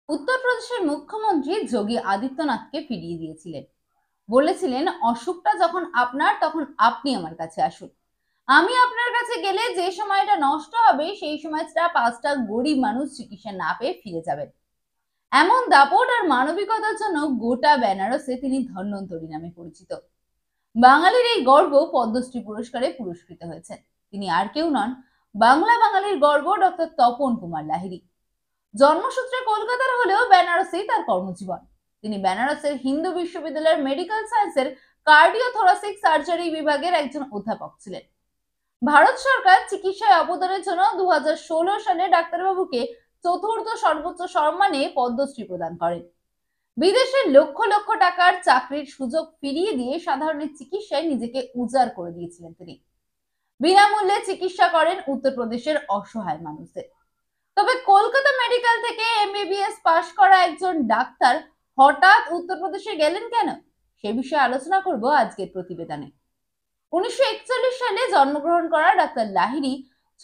উত্তরপ্রদেশের মুখ্যমন্ত্রী যোগী আদিত্যনাথকে ফিরিয়ে দিয়েছিলেন। বলেছিলেন, অসুখটা যখন আপনার তখন আপনি আমার কাছে আসুন। আমি আপনার কাছে গেলে যে সময়টা নষ্ট হবে সেই সময়টা 5টা গরিব মানুষ চিকিৎসা না পেয়ে ফিরে যাবেন। এমন দাপট আর মানবিকতার জন্য গোটা বেনারসে তিনি ধন্বন্তরী নামে পরিচিত। বাঙালির এই গর্ব পদ্মশ্রী পুরস্কারে পুরস্কৃত হয়েছেন। তিনি আর কেউ নন, বাঙালির গর্ব ডক্টর তপন কুমার লাহিড়ী। জন্মসূত্রে কলকাতার হলেও বেনারসেই তার কর্মজীবন। তিনি বেনারসের হিন্দু বিশ্ববিদ্যালয়ের মেডিকেল সায়েন্সের কার্ডিওথোরাসিক সার্জারি বিভাগের একজন অধ্যাপক ছিলেন। ভারত সরকার চিকিৎসায় অবদানের জন্য 2016 সালে ডাক্তারবাবুকে চতুর্থ সর্বোচ্চ সম্মানে পদ্মশ্রী প্রদান করেন। বিদেশে লক্ষ লক্ষ টাকার চাকরির সুযোগ ফিরিয়ে দিয়ে সাধারণের চিকিৎসায় নিজেকে উজাড় করে দিয়েছিলেন তিনি। বিনামূল্যে চিকিৎসা করেন উত্তরপ্রদেশের অসহায় মানুষদের। তবে কলকাতা মেডিকেল থেকে এমবিবিএস পাশ করা একজন ডাক্তার হঠাৎ উত্তরপ্রদেশে গেলেন কেন, সে বিষয়ে আলোচনা করব আজকের প্রতিবেদনে। 1941 সালে জন্মগ্রহণ করা ডাক্তার লাহিড়ী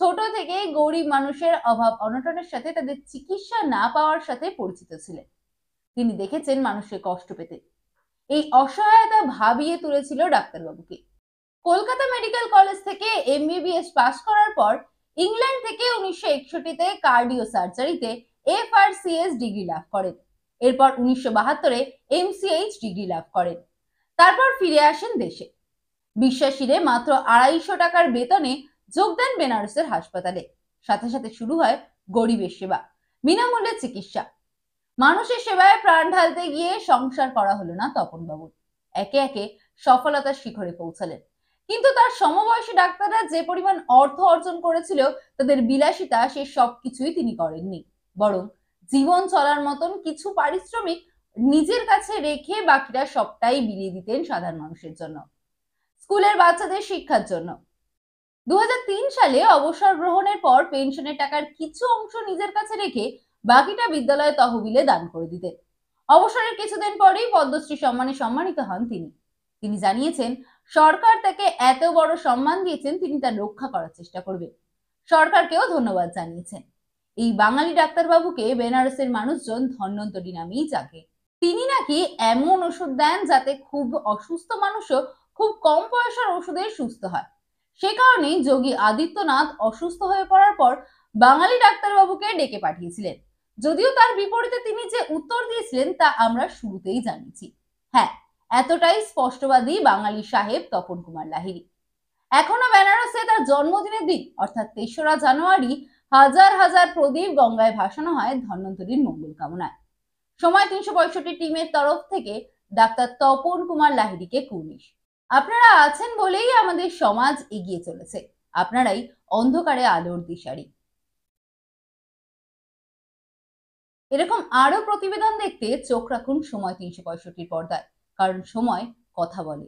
ছোট থেকেই গরিব মানুষের অভাব অনটনের সাথে তাদের চিকিৎসা না পাওয়ার সাথে পরিচিত ছিলেন। তিনি দেখেছেন মানুষের কষ্ট পেতে। এই অসহায়তা ভাবিয়ে তুলেছিল ডাক্তারবাবুকে। কলকাতা মেডিকেল কলেজ থেকে এমবিবিএস পাশ করার পর ইংল্যান্ড থেকে 1961-তে কার্ডিও সার্জারিতে এফআরসিএস ডিগ্রি লাভ করেন। এরপর 1972-এ এমসিএইচ ডিগ্রি লাভ করেন। তারপর ফিরে আসেন দেশে। বিশ্বাসীরে মাত্র 250 টাকার বেতনে যোগ দেন বেনারসের হাসপাতালে। সাথে সাথে শুরু হয় গরিবের সেবা, বিনামূল্যে চিকিৎসা। মানুষের সেবায় প্রাণ ঢালতে গিয়ে সংসার করা হলো না তপন বাবুর। একে একে সফলতার শিখরে পৌঁছালেন। কিন্তু তার সমবয়সী ডাক্তাররা যে পরিমাণ অর্থ অর্জন করেছিল, তাদের বিলাসিতা সে সবকিছুই তিনি করেননি। বরং জীবন চলার মতন কিছু পারিশ্রমিক নিজের কাছে রেখে বাকিটা সবটাই বিলিয়ে দিতেন সাধারণ মানুষের জন্য, স্কুলের বাচ্চাদের শিক্ষার জন্য। 2003 সালে অবসর গ্রহণের পর পেনশনের টাকার কিছু অংশ নিজের কাছে রেখে বাকিটা বিদ্যালয় তহবিলে দান করে দিতেন। অবসরের কিছুদিন পরেই পদ্মশ্রী সম্মানে সম্মানিত হন তিনি। তিনি জানিয়েছেন, সরকার তাকে এত বড় সম্মান দিয়েছেন, তিনি তা রক্ষা করার চেষ্টা করবেন। সরকারকেও ধন্যবাদ জানিয়েছেন। এই বাঙালি ডাক্তারবাবুকে বেনারসের মানুষজন ধন্বন্তরী নামেই জাগে। তিনি নাকি এমন ওষুধ দেন যাতে খুব অসুস্থ মানুষও খুব কম পয়সার ওষুধে সুস্থ হয়। সে কারণেই যোগী আদিত্যনাথ অসুস্থ হয়ে পড়ার পর বাঙালি ডাক্তারবাবুকে ডেকে পাঠিয়েছিলেন। যদিও তার বিপরীতে তিনি যে উত্তর দিয়েছিলেন তা আমরা শুরুতেই জানিয়েছি। হ্যাঁ, এতটাই স্পষ্টবাদী বাঙালি সাহেব তপন কুমার লাহিড়ী। এখনো বেনারসে তার জন্মদিনের দিন অর্থাৎ 3রা জানুয়ারি হাজার হাজার প্রদীপ গঙ্গায় ভাসানো হয় ধন্বন্তরীর মঙ্গল কামনায়। সময় 365 টিমের তরফ থেকে ডাক্তার তপন কুমার লাহিড়ীকে কুর্নিশ। আপনারা আছেন বলেই আমাদের সমাজ এগিয়ে চলেছে। আপনারাই অন্ধকারে আলোর দিশারি। এরকম আরো প্রতিবেদন দেখতে চোখ রাখুন সময় 365 পর্দায়, কারণ সময় কথা বলে।